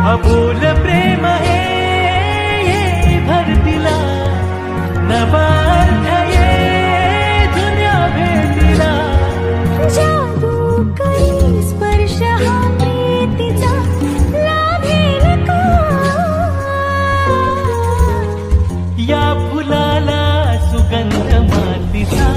अबोल प्रेम हे ये भरतीला नवा अर्थ ये दुनिया भेटीला जादू काही स्पर्श हा प्रीतीचा लाभेल का या फुलाला सुगंध मातीचा।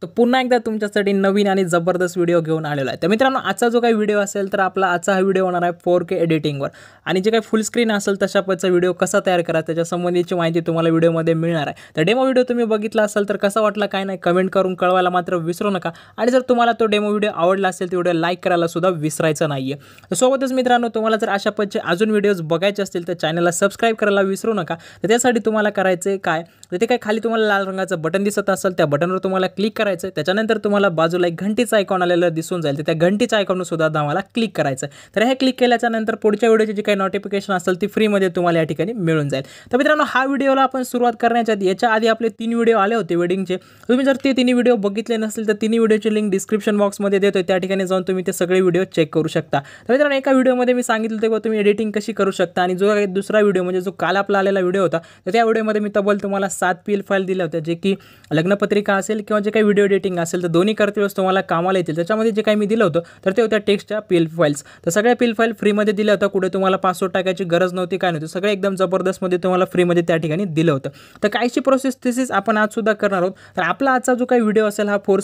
तर पुन्हा एकदा तुमच्यासाठी नवीन आणि जबरदस्त व्हिडिओ घेऊन आलेला आहे। तर मित्रांनो, आजचा जो काही व्हिडिओ असेल तर आपला आजचा हा व्हिडिओ होणार आहे 4K एडिटिंगवर, आणि जे काही फुल स्क्रीन असेल तशा पद्धतीचा व्हिडिओ कसा तयार करा त्याच्या संबंधीची माहिती तुम्हाला व्हिडिओमध्ये मिळणार आहे। तर डेमो व्हिडिओ तुम्ही बघितला असेल तर कसा वाटला काय नाही कमेंट करून कळवायला मात्र विसरू नका, आणि जर तुम्हाला तो डेमो व्हिडिओ आवडला असेल तर व्हिडिओ लाईक करायला सुद्धा विसरायचं नाही आहे। तर सोबतच मित्रांनो, तुम्हाला जर अशा पद्धतीचे अजून व्हिडिओज बघायचे असतील तर चॅनलला सबस्क्राईब करायला विसरू नका। तर त्यासाठी तुम्हाला करायचं काय, तर ते काय खाली तुम्हाला लाल रंगाचं बटन दिसत असेल त्या बटनवर तुम्हाला क्लिक करायचं, त्याच्यानंतर तुम्हाला बाजूला एक घंटीचा आयकॉन आलेला दिसून जाईल, तर त्या घंटीच्या आयकॉनवर सुद्धा आम्हाला क्लिक करायचं। तर हे क्लिक केल्याच्या नंतर पुढच्या व्हिडिओची जी काही नोटिफिकेशन असेल ती फ्रीमध्ये तुम्हाला या ठिकाणी मिळून जाईल। तर मित्रांनो, हा व्हिडिओला आपण सुरुवात करण्याच्या आधी याच्या आधी आपले 3 व्हिडिओ आले होते वेडिंगचे, तुम्ही जर ते 3 व्हिडिओ बघितले नसेल तर 3 व्हिडिओची लिंक डिस्क्रिप्शन बॉक्समध्ये देतोय, त्या ठिकाणी जाऊन तुम्ही ते सगळे व्हिडिओ चेक करू शकता। तर मित्रांनो, एका व्हिडिओमध्ये मी सांगितलं तेव्हा तुम्ही एडिटिंग कशी करू शकता, आणि जो काही दुसरा व्हिडिओ म्हणजे जो काल आपला आलेला व्हिडिओ होता तर त्या व्हिडिओमध्ये मी तब्बल तुम्हाला 7 PL फाईल दिल्या होत्या, जे की लग्नपत्रिका असेल किंवा जे काही व्हिडिओ एडिटिंग असेल तर दोन्ही करते वेळेस तुम्हाला कामाला येतील। त्याच्यामध्ये जे काही मी दिलं होतं तर ते होत्या टेक्स्टच्या PL फाईल्स। तर सगळ्या PL फाईल फ्रीमध्ये दिल्या होत्या, कुठे तुम्हाला पासवर्ड टाकायची गरज नव्हती, काय नव्हतं, सगळं एकदम जबरदस्तमध्ये तुम्हाला फ्रीमध्ये त्या ठिकाणी दिलं होतं। तर कायची प्रोसेस तशीच आपण आज सुद्धा करणार आहोत। तर आपला आजचा जो काही व्हिडिओ असेल हा फुल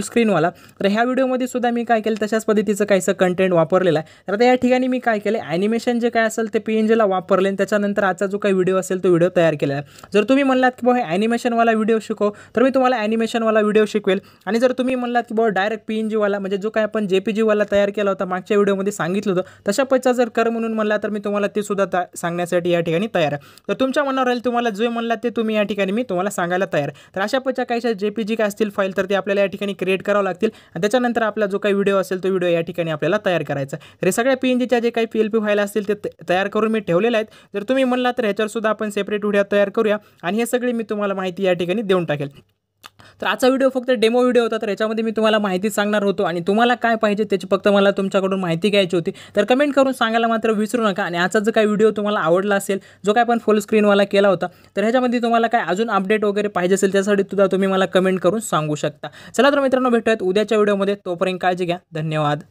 स्क्रीनवाला, तर ह्या व्हिडिओमध्ये सुद्धा मी काय केलं तशाच पद्धतीचं काहीसं कंटेंट वापरलेलं आहे। तर आता या ठिकाणी मी काय केलं, ॲनिमेशन जे काय असेल ते PNGला वापरले, आणि त्याच्यानंतर आजचा जो काही व्हिडिओ असेल तो व्हिडिओ तयार केलेला आहे। जर तुम्ही म्हणलात की बाबा हे ॲनिमेशनवाला व्हिडिओ शिकव, तर मी तुम्हाला ॲनिमेशनवाला व्हिडिओ शिकवेल, आणि जर तुम्ही म्हणलात की बाबा डायरेक्ट PNGवाला म्हणजे जो काय आपण JPGवाला तयार केला होता मागच्या व्हिडिओमध्ये सांगितलं होतं तशा पद्धतीचा जर कर म्हणून म्हणला तर मी तुम्हाला ते सुद्धा सांगण्यासाठी या ठिकाणी तयार आहे। तर तुमच्या मनावर राहील, तुम्हाला जे म्हणलात ते तुम्ही या ठिकाणी मी तुम्हाला सांगायला तयार आहे। तर अशा पद्धतीच्या काही JPG काय असतील फाईल तर ते आपल्याला या ठिकाणी क्रिएट करावं लागतील, आणि त्याच्यानंतर आपला जो काही व्हिडिओ असेल तो व्हिडिओ या ठिकाणी आपल्याला तयार करायचा आहे। तर हे सगळ्या PNGच्या जे काही PLP फाईल असतील ते तयार करून मी ठेवलेले आहेत। जर तुम्ही म्हणला तर ह्याच्यावर सुद्धा आपण सेपरेट व्हिडिओ तयार करूया, आणि हे सगळी मी तुम्हाला माहिती या ठिकाणी देऊन टाकेल। तर आजचा व्हिडिओ फक्त डेमो व्हिडिओ होता, तर याच्यामध्ये मी तुम्हाला माहिती सांगणार होतो, आणि तुम्हाला काय पाहिजे त्याची फक्त मला तुमच्याकडून माहिती घ्यायची होती। तर कमेंट करून सांगायला मात्र विसरू नका, आणि आजचा जो काही व्हिडिओ तुम्हाला आवडला असेल जो काय आपण फुल स्क्रीनवाला केला होता तर ह्याच्यामध्ये तुम्हाला काय अजून अपडेट वगैरे पाहिजे असेल त्यासाठी सुद्धा तुम्ही मला कमेंट करून सांगू शकता। चला तर मित्रांनो, भेटूयात उद्याच्या व्हिडिओमध्ये, तोपर्यंत काळजी घ्या, धन्यवाद।